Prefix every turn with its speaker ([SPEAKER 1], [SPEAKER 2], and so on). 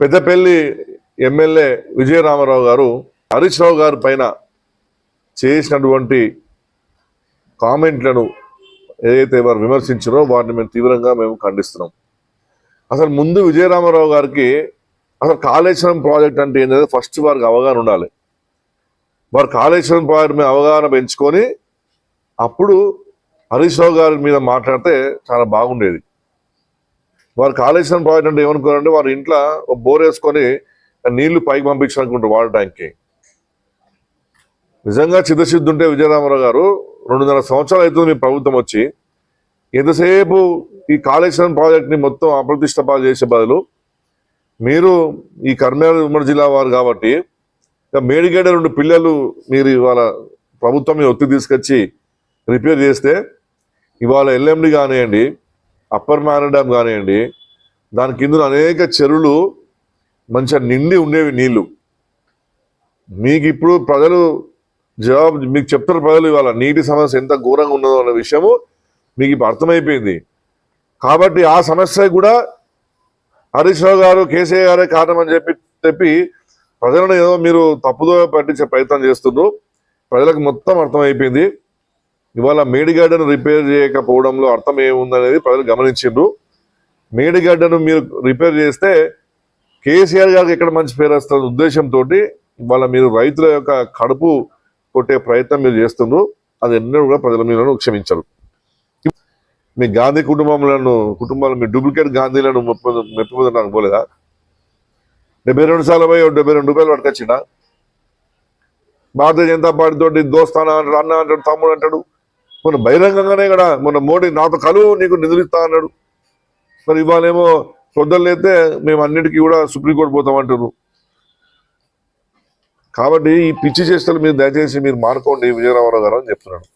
[SPEAKER 1] Peddapalli MLA Vijaya Rama Rao గారు హరీష్ రావు గారి పైన చేసినటువంటి కామెంట్లను ఏదైతే వారు విమర్శించారో వాటిని మేము తీవ్రంగా ఖండిస్తున్నాం. అసలు ముందు విజయరామారావు గారికి అసలు కాళేశ్వరం ప్రాజెక్ట్ అంటే ఏంటంటే ఫస్ట్ వారికి అవగాహన ఉండాలి. వారు కాళేశ్వరం ప్రాజెక్ట్ మీద అవగాహన పెంచుకొని అప్పుడు హరీష్ రావు గారి మీద మాట్లాడితే చాలా బాగుండేది. వారు కాళేశ్వరం ప్రాజెక్ట్ అంటే ఏమనుకున్నారంటే వారు ఇంట్లో ఒక బోర్ వేసుకొని నీళ్లు పైకి పంపించాలనుకుంటారు వాడటానికి. నిజంగా చిత్తశుద్ధి ఉంటే విజయరామారావు గారు 2.5 సంవత్సరాలు అవుతుంది మీ ప్రభుత్వం వచ్చి, ఎంతసేపు ఈ కాళేశ్వరం ప్రాజెక్ట్ని మొత్తం అప్రతిష్టపాలు చేసే బదులు మీరు ఈ కర్నూలు ఉమ్మడి జిల్లా వారు కాబట్టి మేడిగడ్డ 2 పిల్లలు మీరు ఇవాళ ప్రభుత్వం ఒత్తిడి తీసుకొచ్చి రిపేర్ చేస్తే ఇవాళ ఎల్ఎండి కానివ్వండి, అప్పర్ మ్యాన్ డ్యామ్ కానివ్వండి, దాని కింద అనేక చెరువులు మంచిగా నిండి ఉండేవి నీళ్లు. మీకు ఇప్పుడు ప్రజలు జవాబు మీకు చెప్తారు. ప్రజలు ఇవాళ నీటి సమస్య ఎంత ఘోరంగా ఉన్నదో అన్న విషయము మీకు ఇప్పుడు అర్థమైపోయింది. కాబట్టి ఆ సమస్య కూడా హరీష్ రావు గారు కేసీఆర్ గారే కారణం అని చెప్పి ప్రజలను ఏదో మీరు తప్పుదో పట్టించే ప్రయత్నం చేస్తున్నారు. ప్రజలకు మొత్తం అర్థమైపోయింది. ఇవాళ మేడిగడ్డను రిపేర్ చేయకపోవడంలో అర్థం ఏముందనేది ప్రజలు గమనించిండ్రు. మేడిగడ్డను మీరు రిపేర్ చేస్తే కేసీఆర్ గారికి ఎక్కడ మంచి పేరు వస్తున్న ఉద్దేశంతో ఇవాళ మీరు రైతుల యొక్క కడుపు కొట్టే ప్రయత్నం మీరు చేస్తున్నారు. అది ఎన్నడూ కూడా ప్రజల మీద క్షమించరు. మీ గాంధీ కుటుంబాలు మీ డూప్లికేట్ గాంధీలను మెప్పిపోతే నాకు పోలేదా? 72 సార్లు పోయి 72 రూపాయలు పట్టుకొచ్చిండా? భారతీయ జనతా పార్టీ తోటి దోస్తానా అంటాడు, అన్న అంటాడు, తమ్ముడు అంటాడు. మొన్న బహిరంగంగానే కూడా మొన్న మోడీ నాతో కలువు నీకు నిధులు ఇస్తా అన్నాడు. మరి ఇవాళేమో పొద్దున్నైతే మేము అన్నిటికీ కూడా సుప్రీంకోర్టు పోతామంటారు. కాబట్టి ఈ పిచ్చి చేష్టలు మీరు దయచేసి మీరు మానుకోండి విజయరామారావు గారు అని చెప్తున్నాడు.